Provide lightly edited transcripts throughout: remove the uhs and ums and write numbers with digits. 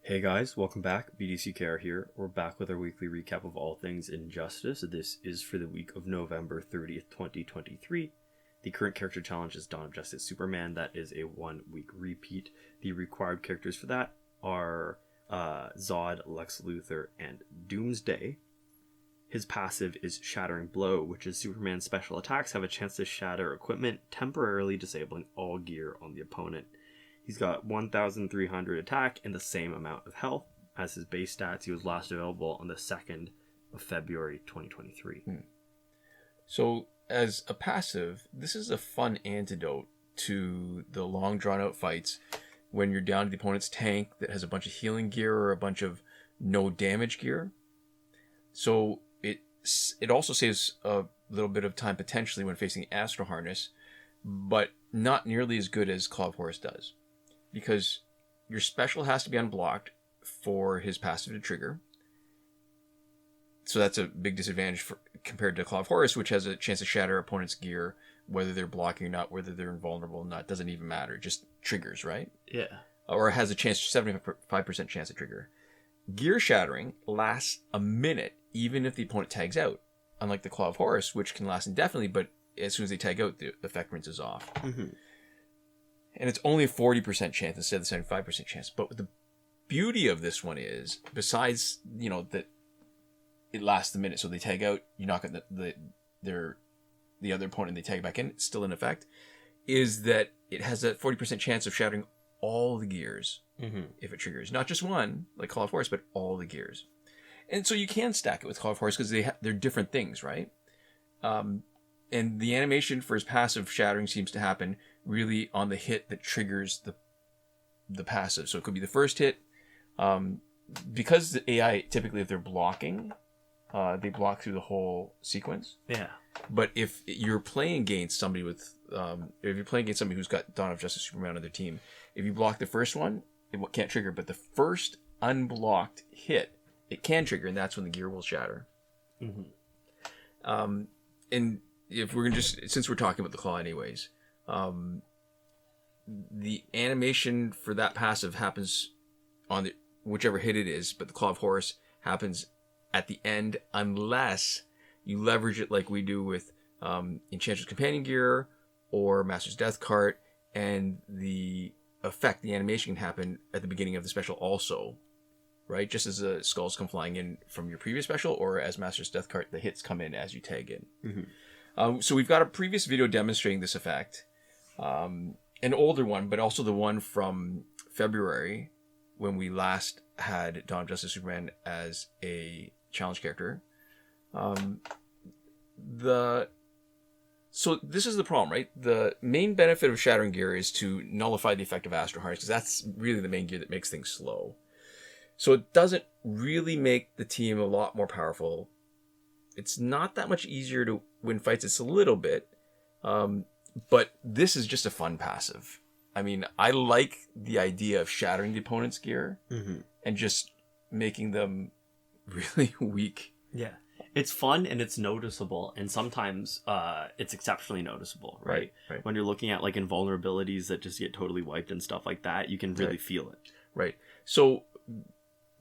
Hey guys, welcome back. BDCKR here. We're back with our weekly recap of all things Injustice. This is for the week of November 30th, 2023. The current character challenge is Dawn of Justice Superman. That is a 1 week repeat. The required characters for that are Zod, Lex Luthor, and Doomsday. His passive is Shattering Blow, which is Superman's special attacks have a chance to shatter equipment, temporarily disabling all gear on the opponent. He's got 1,300 attack and the same amount of health as his base stats. He was last available on the 2nd of February 2023. So, as a passive, this is a fun antidote to the long drawn-out fights when you're down to the opponent's tank that has a bunch of healing gear or a bunch of no damage gear. So, it also saves a little bit of time potentially when facing Astro Harness, but not nearly as good as Claw of Horus does. Because your special has to be unblocked for his passive to trigger. So that's a big disadvantage compared to Claw of Horus, which has a chance to shatter opponent's gear, whether they're blocking or not, whether they're invulnerable or not, doesn't even matter. It just triggers, right? Yeah. Or has a chance, 75% chance to trigger. Gear shattering lasts a minute, even if the opponent tags out. Unlike the Claw of Horus, which can last indefinitely, but as soon as they tag out, the effect rinses off. Mm-hmm. And it's only a 40% chance instead of the 75% chance. But the beauty of this one is, besides, that it lasts a minute, so they tag out, you knock out the other opponent, they tag back in, it's still in effect, is that it has a 40% chance of shattering all the gears if it triggers. Not just one, like Claw of Horus, but all the gears. And so you can stack it with Claw of Horus because they're different things, right? And the animation for his passive shattering seems to happen really on the hit that triggers the passive. So it could be the first hit. Because the AI, typically if they're blocking, they block through the whole sequence. Yeah. But if you're playing against somebody who's got Dawn of Justice Superman on their team, if you block the first one, it can't trigger. But the first unblocked hit, it can trigger, and that's when the gear will shatter. Mm-hmm. And if we're since we're talking about the claw anyways, the animation for that passive happens on whichever hit it is, but the Claw of Horus happens at the end unless you leverage it like we do with Enchantress Companion Gear or Master's Death Cart, and the animation can happen at the beginning of the special also, right? Just as the skulls come flying in from your previous special, or as Master's Death Cart, the hits come in as you tag in. Mm-hmm. So we've got a previous video demonstrating this effect. An older one, but also the one from February when we last had Dawn of Justice Superman as a challenge character. So this is the problem, right? The main benefit of Shattering Gear is to nullify the effect of Astro Harness, because that's really the main gear that makes things slow. So it doesn't really make the team a lot more powerful. It's not that much easier to win fights. It's a little bit. But this is just a fun passive. I mean, I like the idea of shattering the opponent's gear and just making them really weak. Yeah. It's fun and it's noticeable, and sometimes it's exceptionally noticeable, right? When you're looking at like invulnerabilities that just get totally wiped and stuff like that, you can really feel it. Right. So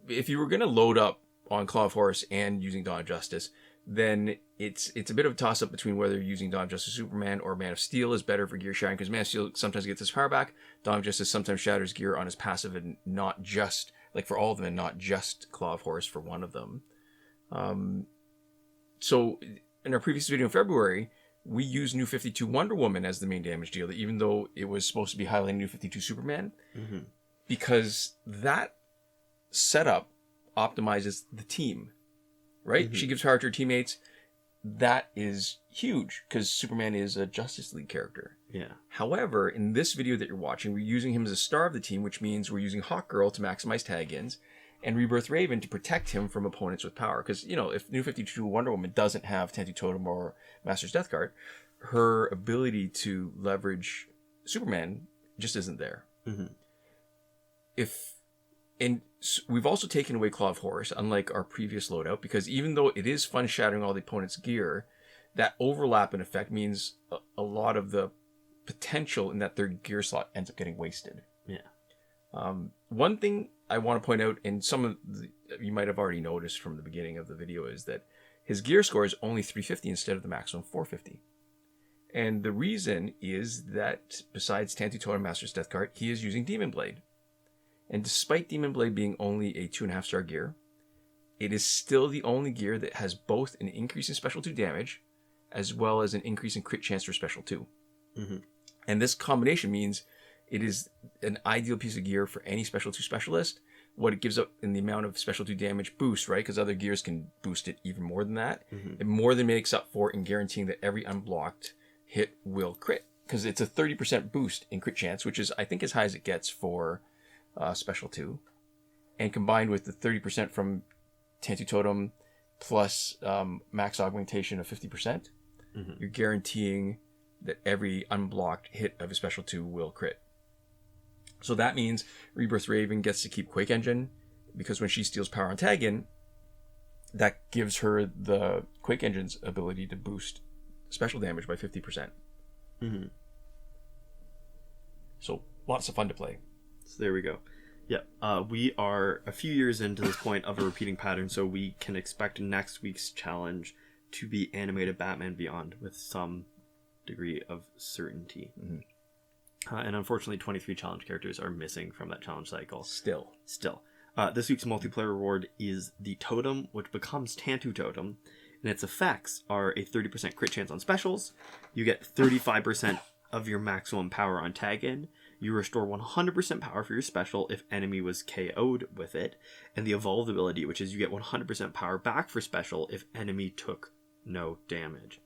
if you were going to load up on Claw of Horus and using Dawn of Justice, then it's a bit of a toss-up between whether using Dawn of Justice Superman or Man of Steel is better for gear shattering, because Man of Steel sometimes gets his power back. Dawn of Justice sometimes shatters gear on his passive, and not just, like for all of them, and not just Claw of Horus for one of them. So in our previous video in February, we used New 52 Wonder Woman as the main damage dealer, even though it was supposed to be highlighting New 52 Superman, because that setup optimizes the team. Right? She gives power to her teammates. That is huge, because Superman is a Justice League character. Yeah. However, in this video that you're watching, we're using him as a star of the team, which means we're using Hawkgirl to maximize tag-ins, and Rebirth Raven to protect him from opponents with power. Because, if New 52 Wonder Woman doesn't have Tantu Totem or Master's Death Card, her ability to leverage Superman just isn't there. And we've also taken away Claw of Horus, unlike our previous loadout, because even though it is fun shattering all the opponent's gear, that overlap in effect means a lot of the potential in that third gear slot ends up getting wasted. Yeah. One thing I want to point out, and you might have already noticed from the beginning of the video, is that his gear score is only 350 instead of the maximum 450. And the reason is that besides Tantu Totem Master's Death card, he is using Demon Blade. And despite Demon Blade being only a 2.5-star gear, it is still the only gear that has both an increase in Special 2 damage as well as an increase in crit chance for Special 2. Mm-hmm. And this combination means it is an ideal piece of gear for any Special 2 specialist. What it gives up in the amount of Special 2 damage boost, right? Because other gears can boost it even more than that. Mm-hmm. It more than makes up for in guaranteeing that every unblocked hit will crit. Because it's a 30% boost in crit chance, which is, I think, as high as it gets for Special 2. And combined with the 30% from Tantu Totem plus max augmentation of 50%, you're guaranteeing that every unblocked hit of a Special 2 will crit. So that means Rebirth Raven gets to keep Quake Engine, because when she steals power on Taggin, that gives her the Quake Engine's ability to boost special damage by 50%. Mm-hmm. So lots of fun to play. So there we go. Yeah, we are a few years into this point of a repeating pattern, so we can expect next week's challenge to be animated Batman Beyond with some degree of certainty. Mm-hmm. And unfortunately, 23 challenge characters are missing from that challenge cycle. Still. This week's multiplayer reward is the Totem, which becomes Tantu Totem, and its effects are a 30% crit chance on specials. You get 35% of your maximum power on tag-in. You restore 100% power for your special if enemy was KO'd with it. And the evolved ability, which is you get 100% power back for special if enemy took no damage.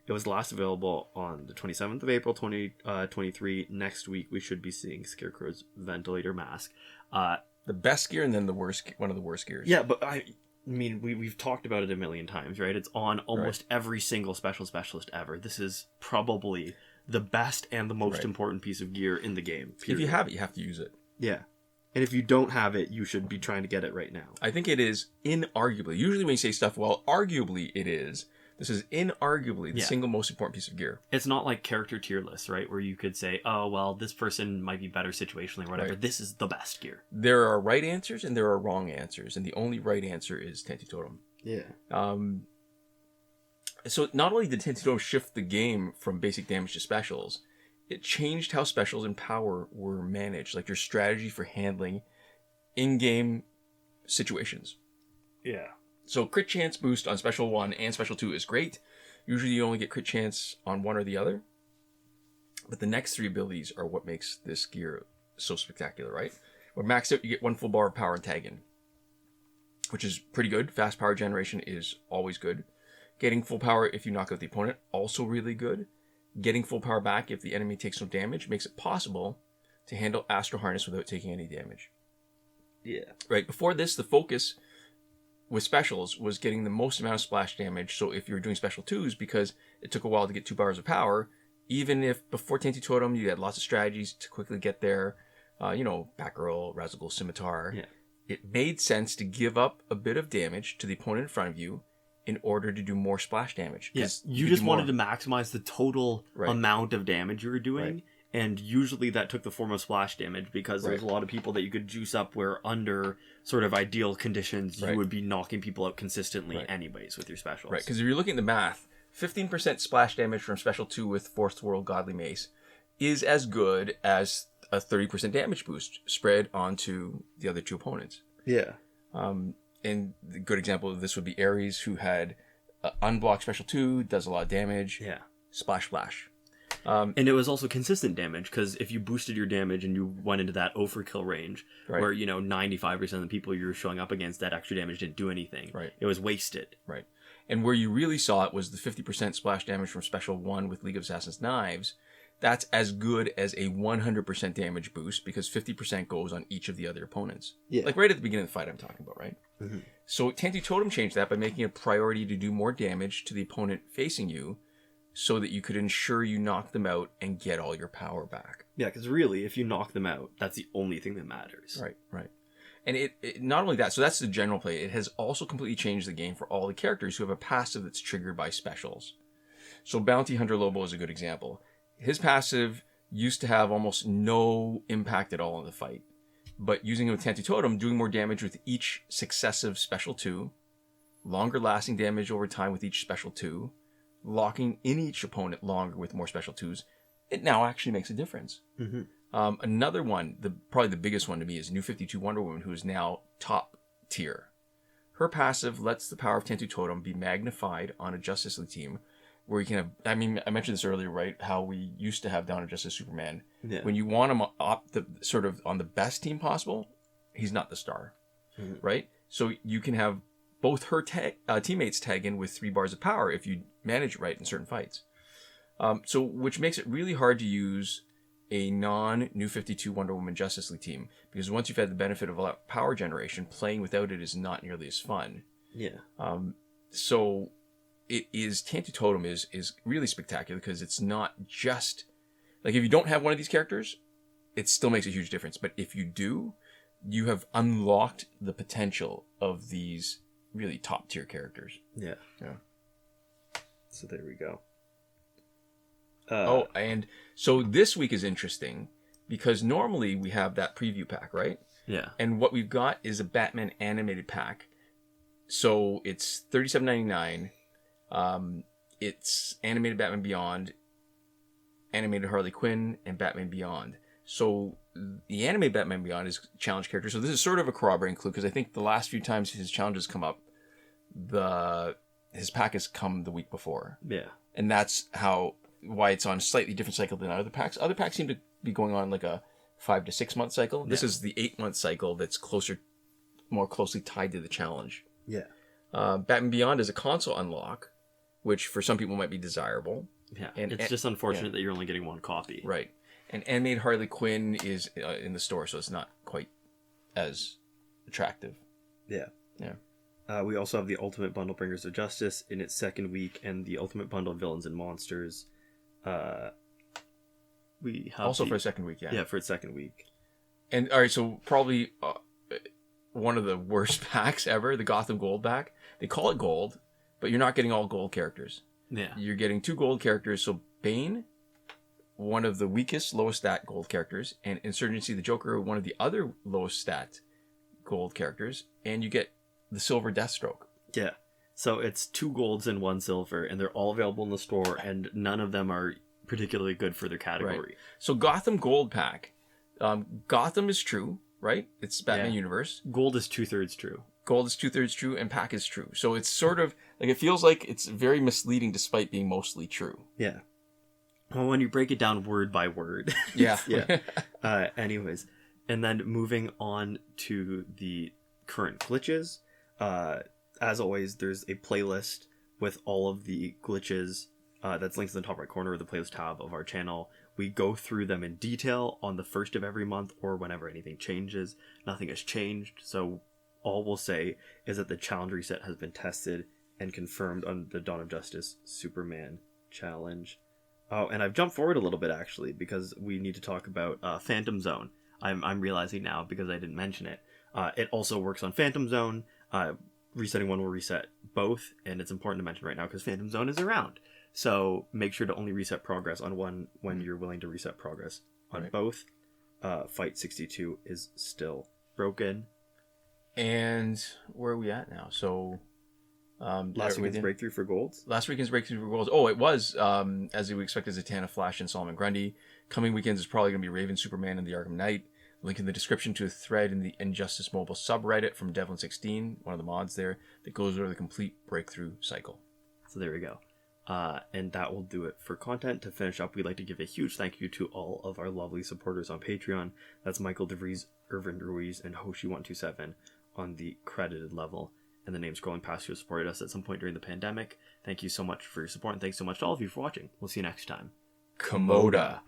It was last available on the 27th of April, 2023. Next week, we should be seeing Scarecrow's Ventilator Mask. The best gear and then one of the worst gears. Yeah, but I mean, we've talked about it a million times, right? It's on almost every single specialist ever. This is probably the best and the most important piece of gear in the game. Period. If you have it, you have to use it. Yeah. And if you don't have it, you should be trying to get it right now. I think it is inarguably. Usually when you say stuff, well, arguably it is. This is inarguably the single most important piece of gear. It's not like character tier lists, right? Where you could say, oh, well, this person might be better situationally or whatever. Right. This is the best gear. There are right answers and there are wrong answers. And the only right answer is Tantu Totem. Yeah. So not only did Tantu Totem shift the game from basic damage to specials, it changed how specials and power were managed. Like your strategy for handling in-game situations. Yeah. So crit chance boost on Special 1 and Special 2 is great. Usually you only get crit chance on one or the other. But the next three abilities are what makes this gear so spectacular, right? When maxed out, you get 1 full bar of power and tag in, which is pretty good. Fast power generation is always good. Getting full power if you knock out the opponent, also really good. Getting full power back if the enemy takes no damage makes it possible to handle Astral Harness without taking any damage. Yeah. Right, before this, the focus with specials was getting the most amount of splash damage. So if you were doing Special 2s, because it took a while to get 2 bars of power, even if before Tantu Totem you had lots of strategies to quickly get there, Batgirl, Razagul, Scimitar, it made sense to give up a bit of damage to the opponent in front of you in order to do more splash damage. Yes, you just wanted to maximize the total amount of damage you were doing. Right. And usually that took the form of splash damage because there's a lot of people that you could juice up where under sort of ideal conditions you would be knocking people out consistently anyways with your specials. Right, because if you're looking at the math, 15% splash damage from Special 2 with Fourth World Godly Mace is as good as a 30% damage boost spread onto the other two opponents. Yeah. And a good example of this would be Ares, who had unblocked Special 2, does a lot of damage. Yeah. Splash, splash. And it was also consistent damage, because if you boosted your damage and you went into that overkill range, where, 95% of the people you were showing up against, that extra damage didn't do anything. Right. It was wasted. Right. And where you really saw it was the 50% splash damage from Special 1 with League of Assassins Knives. That's as good as a 100% damage boost, because 50% goes on each of the other opponents. Yeah. Like right at the beginning of the fight I'm talking about, right? Mm-hmm. So Tantu Totem changed that by making it a priority to do more damage to the opponent facing you, so that you could ensure you knock them out and get all your power back. Yeah, because really, if you knock them out, that's the only thing that matters. Right, right. And it not only that, so that's the general play, it has also completely changed the game for all the characters who have a passive that's triggered by specials. So Bounty Hunter Lobo is a good example. His passive used to have almost no impact at all in the fight. But using it with Tantu Totem, doing more damage with each successive special 2, longer lasting damage over time with each special 2, locking in each opponent longer with more special 2s, it now actually makes a difference. Mm-hmm. Another one, probably the biggest one to me, is New 52 Wonder Woman, who is now top tier. Her passive lets the power of Tantu Totem be magnified on a Justice League team, where you can have, I mentioned this earlier, right? How we used to have Dawn of Justice Superman. Yeah. When you want him sort of on the best team possible, he's not the star, right? So you can have both her teammates tag in with 3 bars of power if you manage it right in certain fights. So which makes it really hard to use a non-New 52 Wonder Woman Justice League team, because once you've had the benefit of a lot of power generation, playing without it is not nearly as fun. Yeah. So it is, Tantu Totem is really spectacular, because it's not just, like, if you don't have one of these characters, it still makes a huge difference. But if you do, you have unlocked the potential of these really top tier characters. Yeah. Yeah. So there we go. And so this week is interesting because normally we have that preview pack, right? Yeah. And what we've got is a Batman animated pack. So it's $37.99. It's animated Batman Beyond, animated Harley Quinn, and Batman Beyond. So the animated Batman Beyond is challenge character. So this is sort of a corroborating clue, because I think the last few times his challenges come up, his pack has come the week before. Yeah. And that's why it's on a slightly different cycle than other packs. Other packs seem to be going on like a 5 to 6 month cycle. This is the 8-month cycle that's more closely tied to the challenge. Yeah. Batman Beyond is a console unlock, which for some people might be desirable. Yeah. And it's just unfortunate that you're only getting 1 copy. Right. And animated Harley Quinn is in the store, so it's not quite as attractive. Yeah. Yeah. We also have the Ultimate Bundle Bringers of Justice in its 2nd week, and the Ultimate Bundle Villains and Monsters. We have also for a 2nd week, yeah. Yeah, for its 2nd week. And all right, so probably one of the worst packs ever, the Gotham Gold pack. They call it gold, but you're not getting all gold characters. Yeah. You're getting 2 gold characters. So Bane, one of the weakest, lowest stat gold characters, and Insurgency the Joker, one of the other lowest stat gold characters, and you get the Silver Deathstroke. Yeah. So it's 2 golds and 1 silver, and they're all available in the store, and none of them are particularly good for their category. Right. So Gotham Gold pack. Gotham is true, right? It's Batman universe. Gold is 2/3 true. Gold is 2/3 true, and pack is true. So it's sort of like, it feels like it's very misleading despite being mostly true. Yeah. Well, when you break it down word by word. Yeah. Yeah. Anyways, and then moving on to the current glitches. As always, there's a playlist with all of the glitches that's linked in the top right corner of the playlist tab of our channel. We go through them in detail on the 1st of every month, or whenever anything changes. Nothing has changed, so all we'll say is that the challenge reset has been tested and confirmed on the Dawn of Justice Superman challenge. Oh, and I've jumped forward a little bit, actually, because we need to talk about Phantom Zone. I'm realizing now, because I didn't mention it. It also works on Phantom Zone. Resetting one will reset both, and it's important to mention right now because Phantom Zone is around. So make sure to only reset progress on one when you're willing to reset progress on both. Fight 62 is still broken. And where are we at now? So last weekend's breakthrough for golds. Last weekend's breakthrough for golds. Oh, it was as we expected, Zatanna, Flash, and Solomon Grundy. Coming weekends is probably going to be Raven, Superman, and the Arkham Knight. Link in the description to a thread in the Injustice Mobile subreddit from Devlin16, one of the mods there, that goes over the complete breakthrough cycle. So there we go. And that will do it for content. To finish up, we'd like to give a huge thank you to all of our lovely supporters on Patreon. That's Michael Devries, Irvin, Ruiz, and Hoshi127 on the credited level. And the name scrolling past who supported us at some point during the pandemic. Thank you so much for your support, and thanks so much to all of you for watching. We'll see you next time. Komoda.